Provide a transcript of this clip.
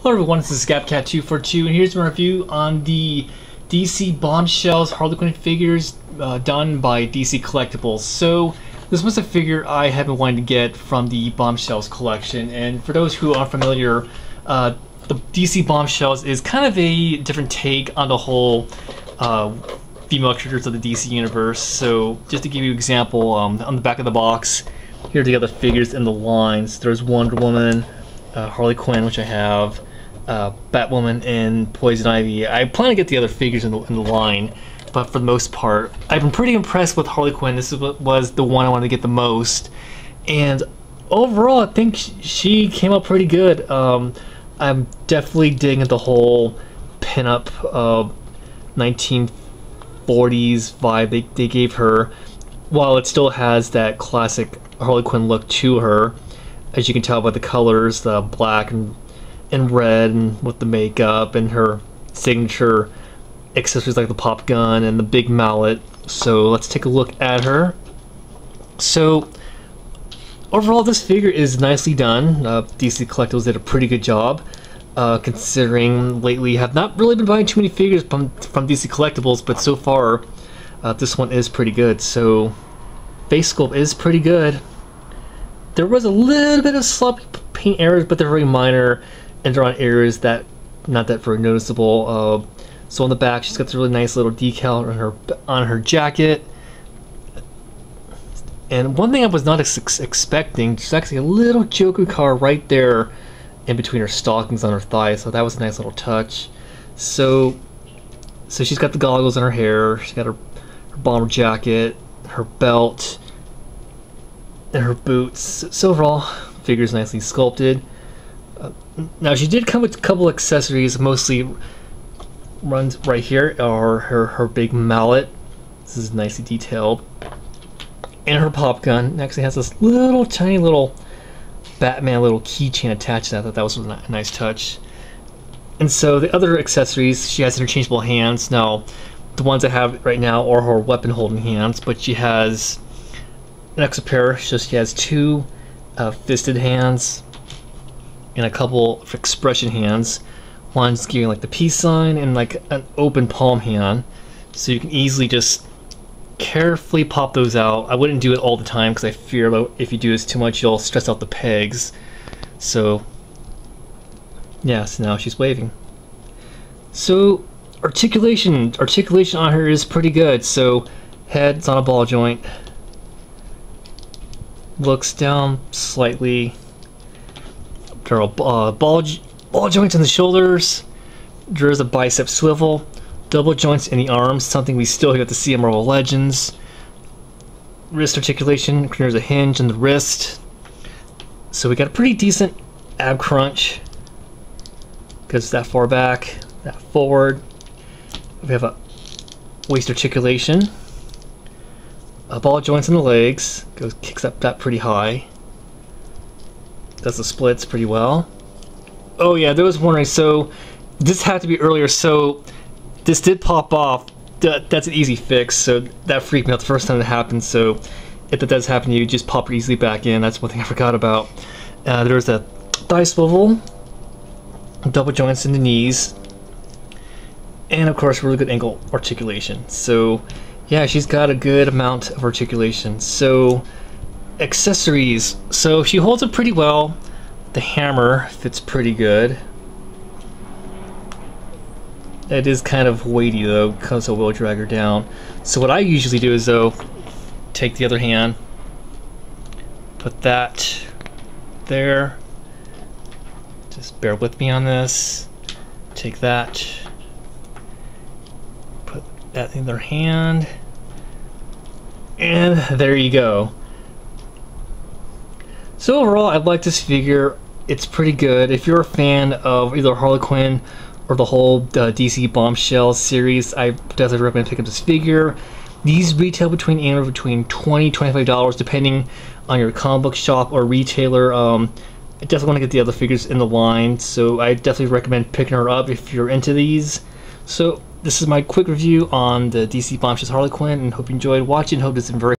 Hello everyone, this is ScapCat242 and here's my review on the DC Bombshells Harley Quinn figures done by DC Collectibles. So this was a figure I have been wanting to get from the Bombshells collection, and for those who aren't familiar, the DC Bombshells is kind of a different take on the whole female characters of the DC universe. So just to give you an example, on the back of the box, here are the other figures in the lines. There's Wonder Woman, Harley Quinn, which I have, Batwoman, and Poison Ivy. I plan to get the other figures in the line, but for the most part, I've been pretty impressed with Harley Quinn. This was the one I wanted to get the most, and overall, I think she came out pretty good. I'm definitely digging the whole pinup 1940s vibe they gave her, while it still has that classic Harley Quinn look to her. As you can tell by the colors, the black and red, and with the makeup and her signature accessories like the pop gun and the big mallet. So let's take a look at her. So overall, this figure is nicely done. DC Collectibles did a pretty good job, considering lately I have not really been buying too many figures from DC Collectibles, but so far this one is pretty good. So face sculpt is pretty good. There was a little bit of sloppy paint errors, but they're very minor, and they're on areas that not that very noticeable. So on the back, she's got this really nice little decal on her jacket. And one thing I was not expecting, there's actually a little Joker car right there in between her stockings on her thighs. So that was a nice little touch. So she's got the goggles in her hair. She's got her bomber jacket, her belt, and her boots. So overall, figure's nicely sculpted. Now she did come with a couple accessories, mostly runs right here, or her big mallet. This is nicely detailed. And her pop gun actually has this little tiny little Batman little keychain attached to that. I thought that was a nice touch. And so the other accessories, she has interchangeable hands. Now the ones I have right now are her weapon holding hands, but she has an extra pair, so she has two fisted hands and a couple of expression hands. One's giving like the peace sign and like an open palm hand, so you can easily just carefully pop those out. I wouldn't do it all the time because I fear about if you do this too much you'll stress out the pegs. So yeah, so now she's waving. So articulation on her is pretty good. So head's on a ball joint, looks down slightly. There are ball joints in the shoulders. There's a bicep swivel, double joints in the arms, something we still get to see in Marvel Legends. Wrist articulation, there's a hinge in the wrist. So we got a pretty decent ab crunch. Goes that far back, that forward. We have a waist articulation. Ball joints in the legs, kicks up that pretty high. Does the splits pretty well. Oh yeah, there was wondering, so this had to be earlier, so this did pop off. That's an easy fix, so that freaked me out the first time it happened. So if that does happen, you just pop it easily back in. That's one thing I forgot about. There's a thigh swivel, double joints in the knees, and of course really good ankle articulation. So yeah, she's got a good amount of articulation. So accessories, so she holds it pretty well. The hammer fits pretty good. It is kind of weighty though, because it will drag her down. So what I usually do is though, take the other hand, put that there. Just bear with me on this. Take that, put that in the other hand, and there you go. So overall, I like this figure. It's pretty good. If you're a fan of either Harley Quinn or the whole DC Bombshells series, I definitely recommend picking up this figure. These retail between $20–$25 depending on your comic book shop or retailer. I definitely want to get the other figures in the line, so I definitely recommend picking her up if you're into these. So this is my quick review on the DC Bombshells Harley Quinn, and hope you enjoyed watching. Hope this is very